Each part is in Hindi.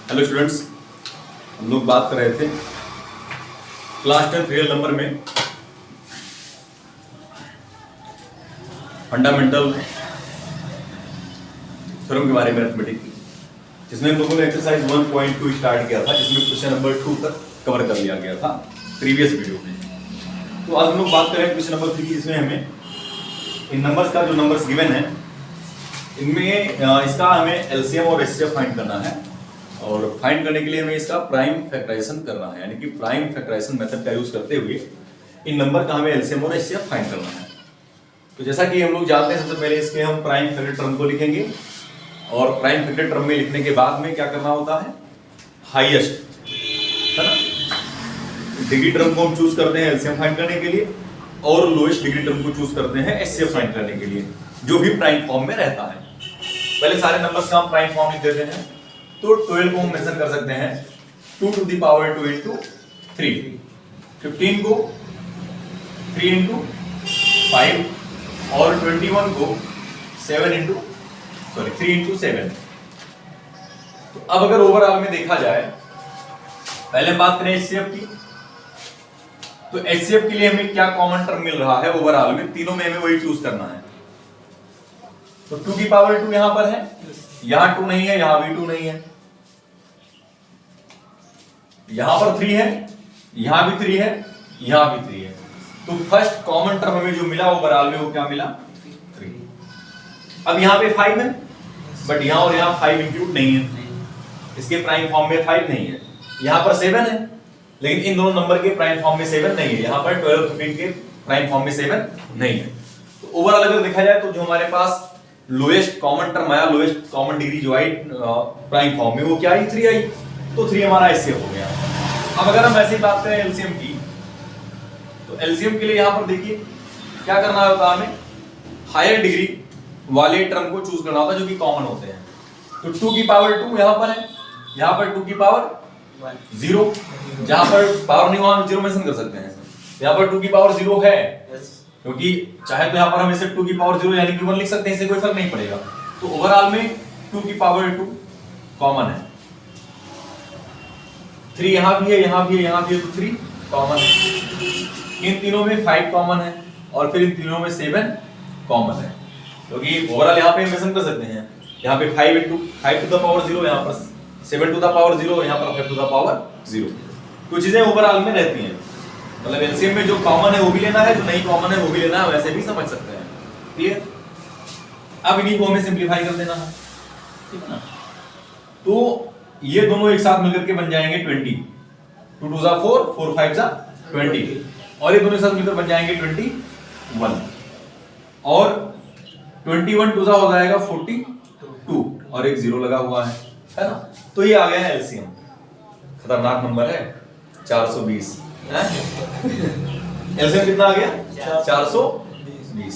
हेलो स्टूडेंट्स, हम लोग बात कर रहे थे क्लास 10 रियल नंबर में फंडामेंटल थ्योरम के बारे में अरिथमेटिक की, जिसमें हम लोगों ने एक्सरसाइज 1.2 स्टार्ट किया था, जिसमें क्वेश्चन नंबर 2 तक कवर कर लिया गया था प्रीवियस वीडियो में। तो आज हम लोग बात करें क्वेश्चन नंबर 3 की, जिसमें हमें इन नंबर्स का जो नंबर्स गिवन है इनमें इसका हमें एलसीएम और एचसीएफ फाइंड करना है, और फाइंड करने के लिए हमें इसका प्राइम फैक्टराइजेशन करना है, यानी कि प्राइम फैक्टराइजेशन मेथड का यूज करते हुए इन नंबर का हमें एलसीएम और एचसीएफ फाइंड करना है। तो जैसा कि हम लोग जानते हैं, सबसे पहले इसके हम प्राइम फैक्टर टर्म को लिखेंगे, और प्राइम फैक्टर टर्म में लिखने के बाद में क्या करना होता है, हाईएस्ट, है ना, डिग्री टर्म को हम चूज करते हैं एलसीएम फाइंड करने के लिए, और लोएस्ट डिग्री टर्म को चूज करते हैं एचसीएफ फाइंड करने के लिए, जो भी प्राइम फॉर्म में रहता है। पहले सारे नंबर्स का हम प्राइम फॉर्म लिख देते हैं। तो 12 को हम मेंशन कर सकते हैं 2 to the power 2 into 3, 15 को 3 into 5, और 21 को 3 into 7। तो अब अगर ओवरऑल में देखा जाए, पहले बात करें एचसीएफ की, तो एचसीएफ के लिए हमें क्या कॉमन टर्म मिल रहा है ओवरऑल में, तीनों में हमें वही चूज करना है। तो 2 की पावर 2 यहां पर है, यहां 2 नहीं है, यहां भी 2 नहीं है, यहां पर 3 है, यहां भी 3 है, यहां भी 3 है। तो फर्स्ट कॉमन टर्म हमें जो मिला ओवरऑल में वो क्या मिला, 3। अब यहां पे 5 है, बट यहां और यहां 5 इंक्लूड नहीं है, इसके प्राइम फॉर्म में 5 नहीं है। यहां पर 7 है, लेकिन इन दोनों नंबर के प्राइम फॉर्म में 7 नहीं है, यहां पर 12 15 के प्राइम फॉर्म में 7 नहीं है। तो ओवरऑल अगर देखा जाए तो जो हमारे पास लोएस्ट कॉमन टर्म आया, लोएस्ट कॉमन डिग्री जो आई प्राइम फॉर्म में, वो क्या आई, 3 आई। तो 3 हमारा एचसीएफ हो गया। अब अगर हम ऐसे ही बात करें एलसीएम की, तो एलसीएम के लिए यहां पर देखिए क्या करना होता है, हमें हायर डिग्री वाले टर्म को चूज करना होता है जो कि कॉमन होते हैं। तो 2 की पावर 2 यहां पर है, यहां पर 2 की पावर 0, जहां पर पावर नहीं वहां 0 मेंशन कर सकते हैं। यहां पर 2 की पावर 0 है, क्योंकि चाहे तो यहां पर हम इसे 2 की पावर 0 यानी कि 1 लिख सकते हैं, इससे कोई फर्क नहीं पड़ेगा। तो ओवरऑल में 2 की पावर 2 कॉमन है, 3 यहां भी है, यहां भी है, यहां भी है, तो 3 कॉमन है। इन तीनों में 5 कॉमन है, और फिर इन तीनों में 7 कॉमन है, क्योंकि ओवरऑल यहां पे मेंशन कर सकते हैं, यहां पे 5 into 5 to the power 0, यहां पर 7 to the power 0, यहां पर 5 to the power 0। कुछ चीजें ओवरऑल में रहती हैं, मतलब एलसीएम में जो कॉमन है वो भी लेना है, जो नहीं कॉमन है वो भी लेना है, वैसे भी समझ सकते हैं। क्लियर? अब इन्हीं को हमें सिंपलीफाई कर देना है, ठीक है ना। तो ये दोनों एक साथ मिलकर के बन जाएंगे 20, 2 2 4, 4 5 20, और ये दोनों एक साथ मिलकर बन जाएंगे 21, और 21 2 हो जाएगा 42, और एक 0 लगा हुआ है ना। तो ये आ गया है एलसीएम। खतरनाक नंबर है 420, एलसीएम कितना आ गया, 420,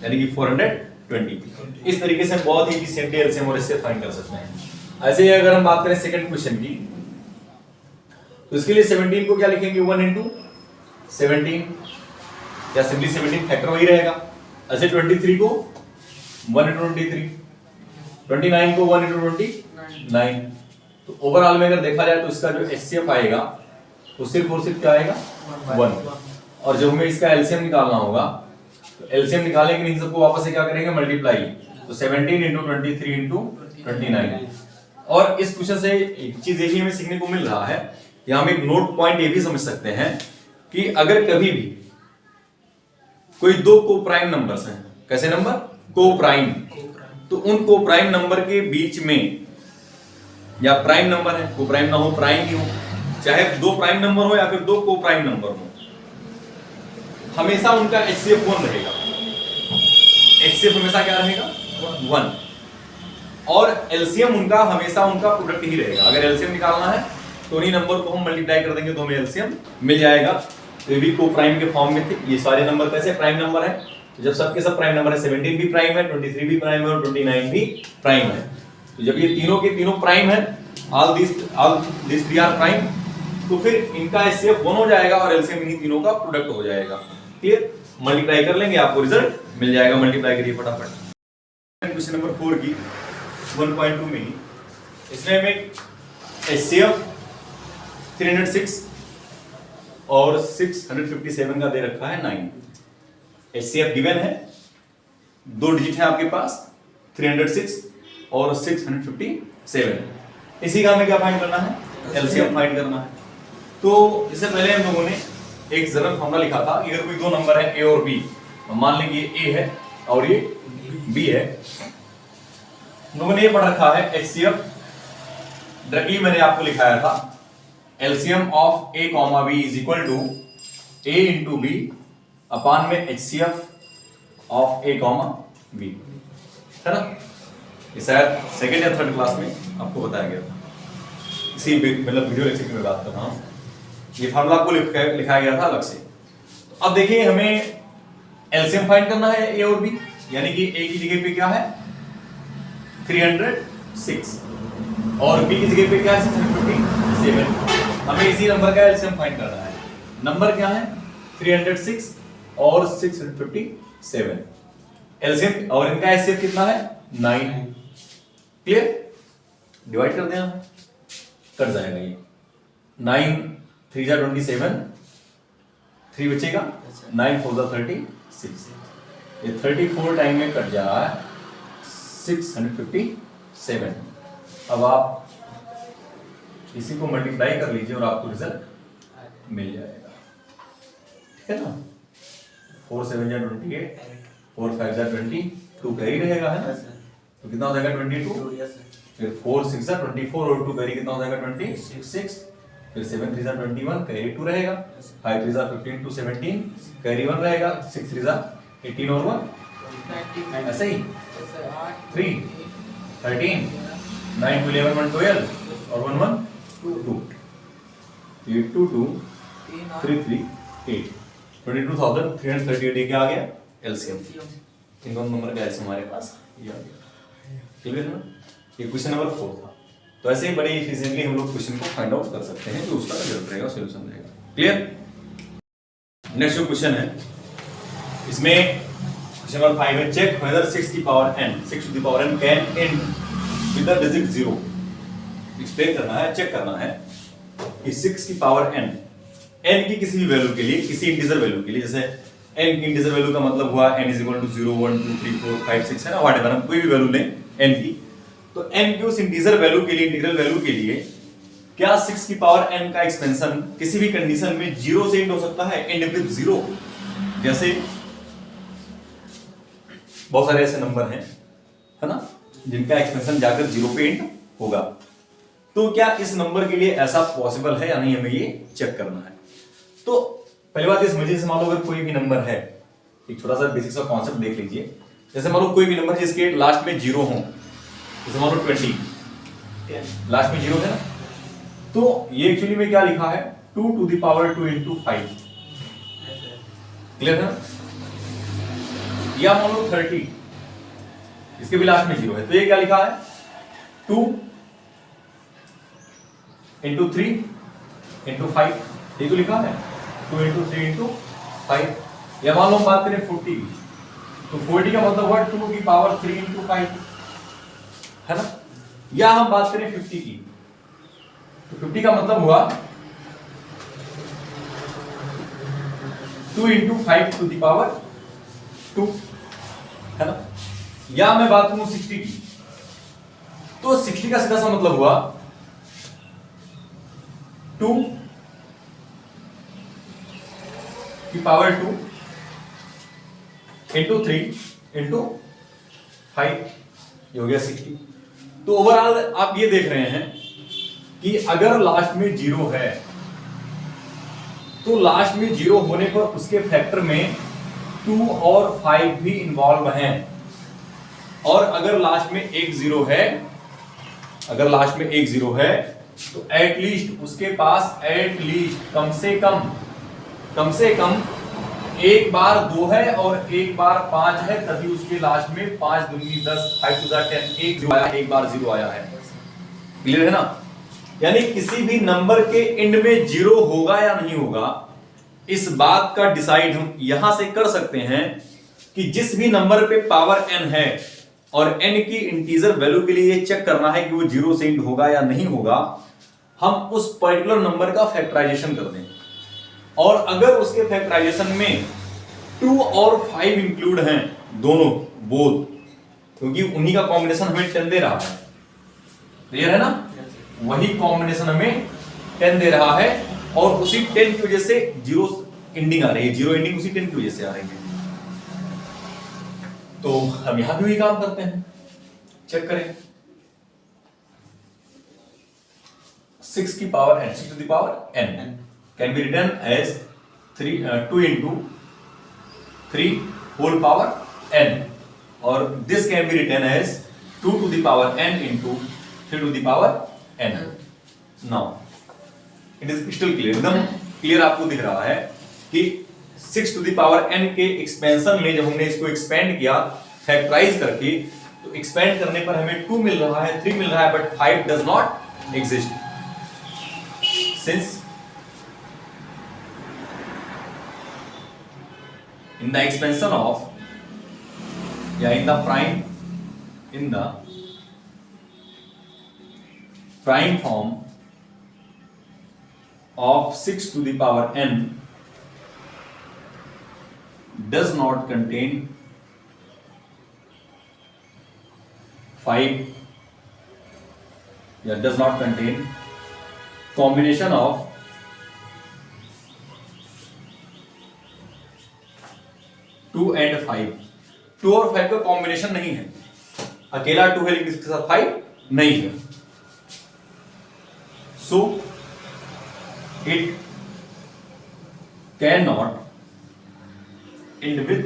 यानी कि 420। इस तरीके से हम बहुत ही इफिशिएंटली एलसीएम और एचसीएफ फाइंड कर सकते हैं। ऐसे ही अगर हम बात करें सेकंड क्वेश्चन की, तो इसके लिए 17 को क्या लिखेंगे, 1 into 17, या सिंपली 17 फैक्टर वही रहेगा। ऐसे 23 को 1 into 23, 29 को 1 into 29। तो ओवरऑल में अगर देखा जाए तो इसका जो एचसीएफ आएगा तो सिर्फ और सिर्फ क्या आएगा, 1। और जब हमें इसका एलसीएम निकालना होगा, तो एलसीएम निकालने के लिए इन सबको वापस से क्या करेंगे, मल्टीप्लाई। तो 17 into 23 into 29। और इस क्वेश्चन से एक चीज ये भी हमें सीखने को मिल रहा है, कि हम एक नोट पॉइंट ये भी समझ सकते हैं कि अगर कभी भी कोई दो को प्राइम नंबर्स हैं, कैसे नंबर, को प्राइम, तो उन को प्राइम नंबर के बीच में, या प्राइम नंबर है, को प्राइम ना हो, प्राइम ही हो, चाहे दो प्राइम नंबर हो या फिर दो को प्राइम नंबर हो, हमेशा उनका एचसीएफ 1 रहेगा। एचसीएफ हमेशा क्या रहेगा, 1, और एलसीएम उनका हमेशा उनका प्रोडक्ट ही रहेगा। अगर एलसीएम निकालना है तो उन्हीं नंबर को हम मल्टीप्लाई कर देंगे तो हमें एलसीएम मिल जाएगा। तो ये भी को प्राइम के फॉर्म में थे, ये सारे नंबर कैसे प्राइम नंबर है, तो जब सबके सब प्राइम नंबर है, 17 भी प्राइम है, 23 भी प्राइम है, और 29 भी प्राइम है। तो जब ये तीनों के तीनों प्राइम है, all this three are prime, तो फिर इनका एचसीएफ 1 हो जाएगा और एलसीएम इन्हीं तीनों का प्रोडक्ट हो जाएगा। क्लियर? मल्टीप्लाई कर लेंगे, आपको रिजल्ट मिल जाएगा। मल्टीप्लाई करिए फटाफट। क्वेश्चन नंबर 4 की 1.2 में ही इसमें हमें HCF 306 और 657 का दे रखा है 9। HCF गिवन है, 2 डिजिट है आपके पास 306 और 657। इसी का हमें क्या फाइंड करना है, LCM फाइंड करना है। तो इससे पहले हम लोगों ने एक जनरल फॉर्मूला लिखा था कि अगर कोई 2 नंबर है A और B, मान लेंगे ये A है और ये B है, लोगों ने ये पढ़ रखा है HCF, डायरेक्टली मैंने आपको लिखाया था LCM of A, B is equal to A into B upon में HCF ऑफ A, B, है ना। ये शायद सेकेंड या थर्ड क्लास में आपको बताया गया था, इसी मतलब वीडियो लेक्चर की मैं बात कर रहा हूँ। ये फार्मूला आपको लिखाया गया था अलग से। तो अब देखिए हमें एलसीएम फाइंड करना है A और B, यानी कि A की जगह पे क्या है 306 और B की जगह पे क्या है 657। हमें इसी नंबर का एलसीएम फाइंड करना है। नंबर क्या है 306 और 657। एलसीएम और इनका एचसीएफ कितना है 9। क्लियर, डिवाइड कर देना, कट जाएगा ये 9 3 जा 27, 3 बचेगा 9 4 जा 36, ये 34 टाइम में कट जा रहा है 657। अब आप इसी को मल्टीप्लाई कर लीजिए और आपको रिजल्ट मिल जाएगा, ठीक है ना। 4 7 जा 28, 4 5 जा 22 कैरी रहेगा, है ना, तो कितना हो जाएगा 22, फिर 4 6 जा 24 और 2 कैरी कितना हो जाएगा 26, फिर 7 3 जा 21 कैरी 2 रहेगा, 5 3 जा 15 2 17 कैरी 1 रहेगा, 6 3 जा 18 और 1 ऐसे ही 3 13 9 2 11 1 12 और 1 1 2 ये 2 2 3 3 8 22,338 क्या आ गया एलसीएम। इन दोनों नंबर का एलसीएम हमारे पास ये आ गया। क्लियर है ना, ये क्वेश्चन नंबर 4 था। तो ऐसे ही बड़े इफिशिएंटली हम लोग क्वेश्चन को फाइंड आउट कर सकते हैं, जो उसका रिजल्ट रहेगा सॉल्यूशन रहेगा। क्लियर। नेक्स्ट जो क्वेश्चन है इसमें क्वेश्चन नंबर 5 है, चेक वेदर 6 की power n 6 to the power n can end with the digit 0। Explain करना है, चेक करना है कि 6 की पावर n की किसी भी वैल्यू के लिए, किसी इंटीजर वैल्यू के लिए, जैसे n की इंटीजर वैल्यू का मतलब हुआ n = 0 1 2 3 4 5 6 है ना, व्हाटएवर हम कोई भी वैल्यू लें n की, तो n की उस इंटीजर वैल्यू के लिए, इंटीग्रल वैल्यू के लिए क्या 6 की पावर n का एक्सपेंशन किसी भी कंडीशन में 0 से एंड हो सकता है, एंड विद 0। जैसे बहुत सारे ऐसे नंबर हैं, है ना, जिनका एक्सपेंशन जाकर 0 पे एंड होगा। तो क्या इस नंबर के लिए ऐसा पॉसिबल है या नहीं, हमें ये चेक करना है। तो पहली बात इस मजे से मान लो अगर कोई भी नंबर है, एक छोटा सा बेसिक सा कॉन्सेप्ट देख लीजिए। जैसे मान लो कोई भी नंबर जिसके लास्ट में 0 हो, जैसे मान लो 20 लास्ट में 0 है ना, तो ये एक्चुअली में क्या लिखा है 2 to the power 2 into 5। Clear है ना। या मान लो 30, इसके भी लास्ट में 0 है, तो ये क्या लिखा है 2 into 3 into 5, ये तो लिखा है 2 into 3 into 5। या मान लो हम बात करें 40 की, तो 40 का मतलब हुआ 2 की पावर 3 into 5, है ना। या हम बात करें 50 की, तो 50 का मतलब हुआ 2 into 5 to the power 2, है ना। या मैं बात करूं 60 की, तो 60 का सीधा सा मतलब हुआ 2 की पावर 2 into 3 into 5, ये हो गया 60। तो ओवरऑल आप ये देख रहे हैं कि अगर लास्ट में 0 है, तो लास्ट में 0 होने पर उसके फैक्टर में 2 और 5 भी इन्वॉल्व हैं। और अगर लास्ट में एक 0 है, अगर लास्ट में एक 0 है, तो एटलीस्ट उसके पास एटलीस्ट कम से कम एक बार 2 है और एक बार 5 है, तभी उसके लास्ट में 5 दूनी 10 5 2 10 एक 0 आया, एक बार 0 आया है। क्लियर है ना। यानी किसी भी नंबर के एंड में 0 होगा या नहीं होगा, इस बात का डिसाइड हम यहां से कर सकते हैं कि जिस भी नंबर पे पावर n है और n की इंटीजर वैल्यू के लिए चेक करना है कि वो 0 से एंड होगा या नहीं होगा, हम उस पर्टिकुलर नंबर का फैक्टराइजेशन कर दें, और अगर उसके फैक्टराइजेशन में 2 और 5 इंक्लूड हैं, दोनों बोथ, क्योंकि उन्हीं का कॉम्बिनेशन हमें 10 दे रहा है, क्लियर है ना? वही कॉम्बिनेशन हमें 10 दे रहा है, और उसी 10 की वजह से जीरो एंडिंग आ रही है, जीरो एंडिंग उसी 10 की वजह से आ रही है। तो हम यहां भी वही काम करते हैं, चेक करें। 6 की power n, 6 to the power n can be written as 2 into 3 whole power n, और this can be written as 2 to the power n into 3 to the power n. Now it is crystal clear, एकदम क्लियर आपको दिख रहा है कि 6 to the power n के एक्सपेंशन में जब हमने इसको एक्सपेंड किया फैक्टराइज करके, तो एक्सपेंड करने पर हमें 2 मिल रहा है, 3 मिल रहा है, but 5 does not exist, since in the expansion of in the prime form of 6 to the power n does not contain 5, does not contain combination of 2 and 5, 2 और 5 का कॉम्बिनेशन नहीं है, अकेला 2 है लेकिन इसके साथ 5 नहीं है, so it can not and with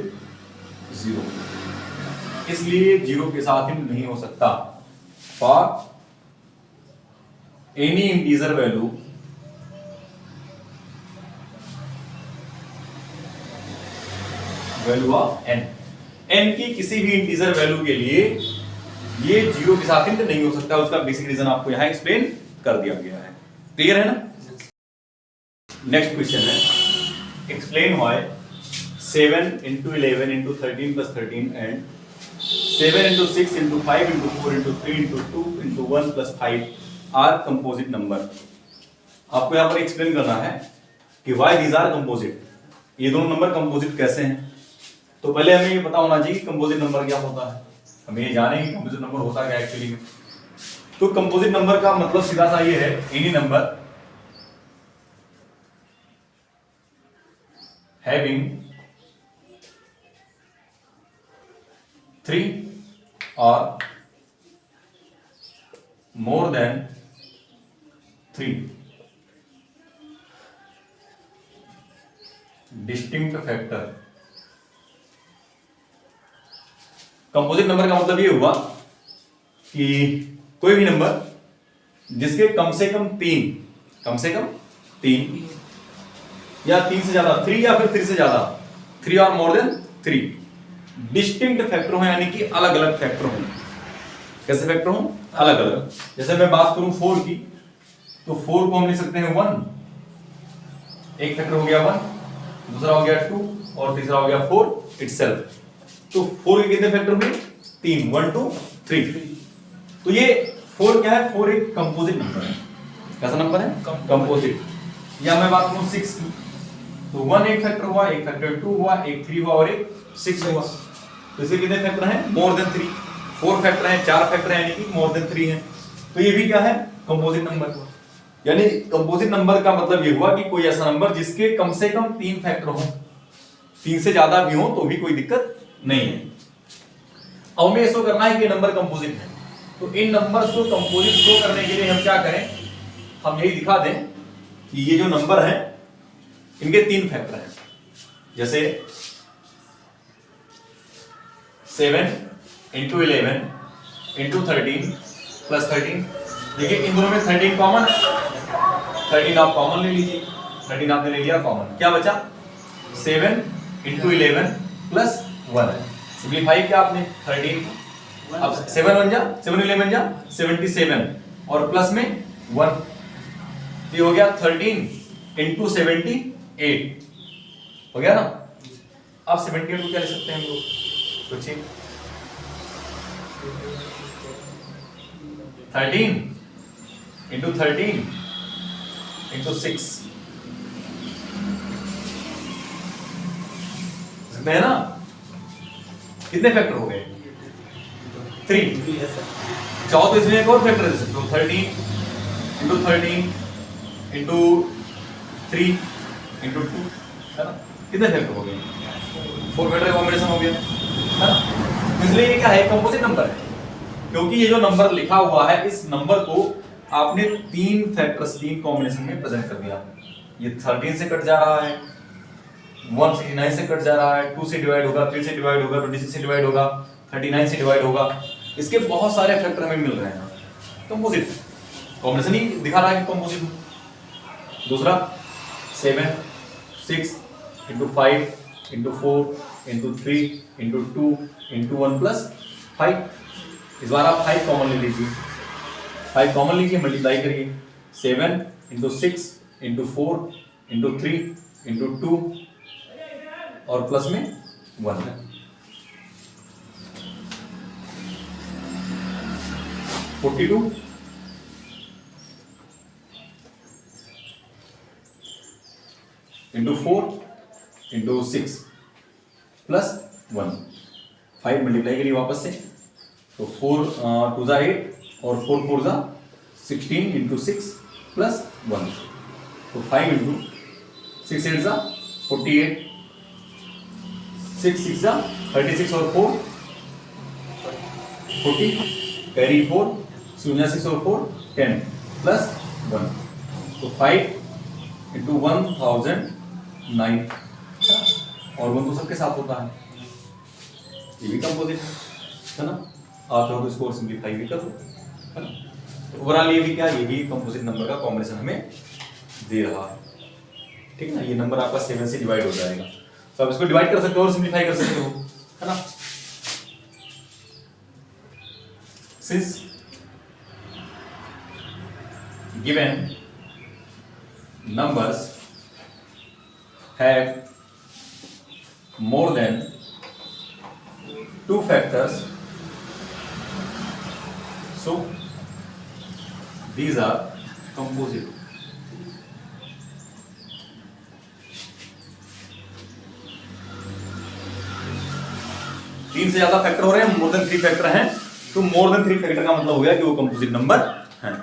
0, इसलिए 0 के साथ एंड नहीं हो सकता। For any integer value of n की किसी भी इंटीजर वैल्यू के लिए ये 0 के साथ नहीं हो सकता, उसका बेसिक रीजन आपको यहां एक्सप्लेन कर दिया गया है, क्लियर है ना? नेक्स्ट क्वेश्चन है, explain why 7 into 11 into 13 plus 13 and 7 into 6 into 5 into 4 into 3 into 2 into 1 plus 5 are composite number. आपको यहां पर एक्सप्लेन करना है कि व्हाई दीज आर कंपोजिट, ये दोनों नंबर कंपोजिट कैसे हैं। तो पहले हमें ये पता होना चाहिए कि कंपोजिट नंबर क्या होता है, हमें ये जाने कि कंपोजिट नंबर होता क्या एक्चुअली में। तो कंपोजिट नंबर का मतलब सीधा सा ये है, एनी नंबर हैविंग 3 और more than 3 distinct factor। Composite number का मतलब ये हुआ कि कोई भी नंबर जिसके कम से कम 3 या 3 से ज्यादा, 3 या फिर 3 से ज्यादा, 3 और मोर देन 3 डिस्टिंक्ट फैक्टर हो, यानी कि अलग अलग फैक्टर हो। कैसे फैक्टर हो? अलग अलग। जैसे मैं बात करूं 4 की, तो 4 को हम लिख सकते हैं 1, एक फैक्टर हो गया 1, दूसरा हो गया 2 और तीसरा हो गया 4 इटसेल्फ। तो 4 के कितने फैक्टर हुए? 3, 1 2 3। तो ये 4 क्या है? 4 एक कंपोजिट नंबर है। कैसा नंबर है? कंपोजिट। या मैं बात करूं 6 की, तो 1 एक फैक्टर हुआ, एक फैक्टर 2 हुआ, एक 3 हुआ और एक 6 हुआ। तो इसके कितने फैक्टर हैं? More than 3। 4 फैक्टर हैं, 4 फैक्टर हैं, यानी कि मोर देन 3 है। तो ये भी क्या है? Composite number. यानी कंपोजिट नंबर का मतलब ये हुआ कि कोई ऐसा नंबर जिसके कम से कम 3 फैक्टर हो, 3 से ज्यादा भी हो तो भी कोई दिक्कत नहीं है। अब हमें शो करना है कि नंबर कंपोजिट है। तो इन नंबर्स को कंपोजिट शो करने के लिए हम क्या करें? हम यही दिखा दें कि ये जो नंबर है इनके 3 फैक्टर हैं। जैसे 7 into 11 into 13 plus 13। देखिए इन दोनों में 13 कॉमन है, 13 आप कॉमन ले लीजिए, 13 आपने ले लिया कॉमन, क्या बचा? 7 into 11 plus 1 है। सिंप्लीफाई किया आपने 13, अब 7 बन जा, 7 11 जा 77 और प्लस में 1, तो ये हो गया 13 into 78 हो गया ना। अब 78 को क्या ले सकते हैं हम लोग? सोचिए, 13 into 13 इंटू 6 है ना। कितने फैक्टर हो गए? 3। चाहो तो इसमें एक और फैक्टर दे सकते हो, 13 इंटू 13 इंटू 3 इंटू 2, है ना। कितने फैक्टर हो गए? 4 फैक्टर कॉम्बिनेशन हो गया, है ना। इसलिए ये क्या है? कंपोजिट नंबर है, क्योंकि ये जो नंबर लिखा हुआ है इस नंबर को आपने 3 फैक्टर्स 3 कॉम्बिनेशन में प्रेजेंट कर दिया। ये 13 से कट जा रहा है, 169 से कट जा रहा है, 2 से डिवाइड होगा, 3 से डिवाइड होगा, 26 से डिवाइड होगा, 39 से डिवाइड होगा। इसके बहुत सारे फैक्टर हमें मिल रहे हैं। कंपोजिट कॉम्बिनेशन ही दिखा रहा है कि कंपोजिट। दूसरा 7 6 into 5 into 4 into 3 into 2 into 1 plus 5। इस बार आप 5 कॉमन ले लीजिए, 5 कॉमन लीजिए, मल्टीप्लाई करिए। 7 इंटू 6 इंटू 4 इंटू 3 इंटू 2 और प्लस में 1 है। 42 इंटू 4 इंटू 6 प्लस 1। 5 मल्टीप्लाई करिए वापस से, तो 4 2 जा 8 और 4 4 जा 16 इंटू 6 प्लस 1। तो 5 इंटू 6 8 जा 48, 6 6 जा 36 और 4 40, कैरी 4 0 6 और 4 10 प्लस 1। तो 5 इंटू 1009, और 1 तो सबके साथ होता है, ये भी कंपोजिट है ना। आप चाहो तो इसको सिंप्लीफाई भी कर दो, है ना। तो ओवरऑल ये भी क्या, ये भी कंपोजिट नंबर का कॉम्बिनेशन हमें दे रहा है, ठीक है ना। ये नंबर आपका 7 से डिवाइड हो जाएगा, तो आप इसको डिवाइड कर सकते हो और सिंप्लीफाई कर सकते हो, है ना। Since given numbers have more than 2 factors, so these are composite. तीन से ज्यादा फैक्टर हो रहे हैं, मोर देन 3 फैक्टर हैं, तो मोर देन 3 फैक्टर का मतलब हो गया कि वो कंपोजिट नंबर है।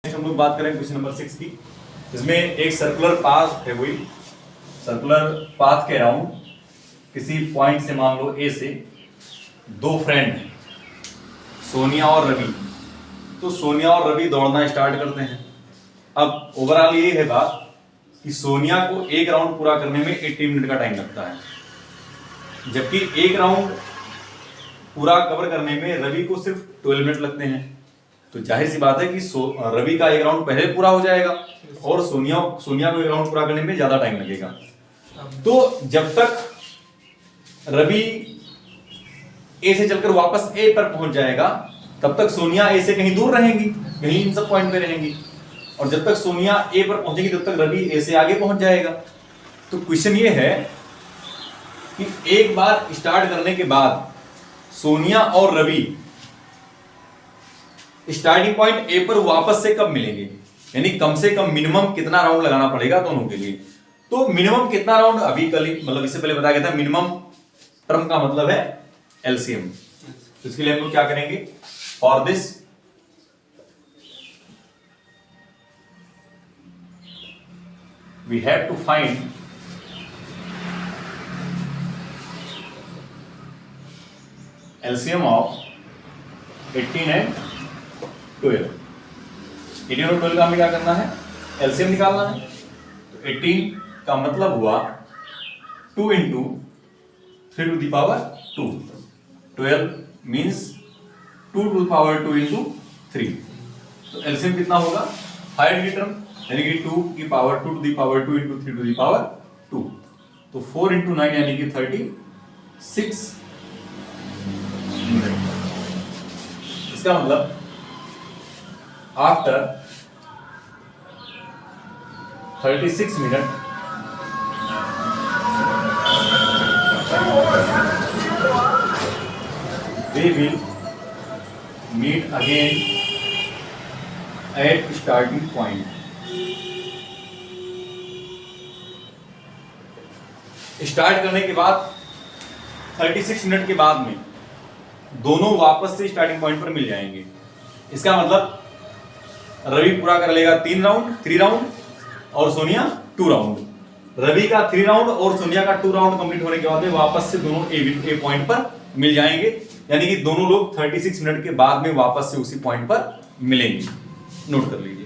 हम लोग बात करें क्वेश्चन नंबर 6 की। इसमें एक सर्कुलर पाथ है, वही सर्कुलर पाथ के अराउंड किसी पॉइंट से, मान लो ए से, 2 फ्रेंड हैं, सोनिया और रवि। तो सोनिया और रवि दौड़ना स्टार्ट करते हैं। अब ओवरऑल ये है बात कि सोनिया को एक राउंड पूरा करने में 80 मिनट का टाइम लगता है, जबकि एक राउंड पूरा कवर करने में रवि को सिर्फ 12 मिनट लगते हैं। तो जाहिर सी बात है कि रवि का एक राउंड पहले पूरा हो जाएगा और सोनिया को एक राउंड पूरा करने में ज्यादा टाइम लगेगा। तो जब तक रवि ए से चलकर वापस ए पर पहुंच जाएगा, तब तक सोनिया ए से कहीं दूर रहेंगी, कहीं इन सब पॉइंट पे रहेंगी, और जब तक सोनिया ए पर पहुंचेगी तब तक रवि ए से आगे पहुंच जाएगा। तो क्वेश्चन ये है कि एक बार स्टार्ट करने के बाद सोनिया और रवि स्टार्टिंग पॉइंट ए पर वापस से कब मिलेंगे, यानी कम से कम मिनिमम कितना राउंड लगाना पड़ेगा दोनों के लिए। तो मिनिमम कितना राउंड, अभी कल मतलब इससे पहले बताया गया था, मिनिमम टर्म का मतलब है एलसीएम। तो इसके लिए हम लोग क्या करेंगे, for this we have to find LCM of 18 and 12। 18 और 12 का हमें क्या करना है, एलसीएम निकालना है। तो 18 का मतलब हुआ 2 into 3 to the power 2, 12 means 2 to the power 2 into 3। तो एलसीएम कितना होगा, हायर डिग्री टर्म, यानी कि 2 की power 2 to the power 2 into 3 to the power 2। तो 4 इंटू 9 यानी कि 36। इसका मतलब after 36 minute they will meet again at starting point. Start करने के बाद 36 मिनट के बाद में दोनों वापस से स्टार्टिंग पॉइंट पर मिल जाएंगे। इसका मतलब रवि पूरा कर लेगा 3 राउंड और सोनिया 2 राउंड। रवि का 3 राउंड और सोनिया का 2 राउंड कंप्लीट होने के बाद में वापस से दोनों ए पॉइंट पर मिल जाएंगे, यानी कि दोनों लोग 36 मिनट के बाद में वापस से उसी पॉइंट पर मिलेंगे। नोट कर लीजिए।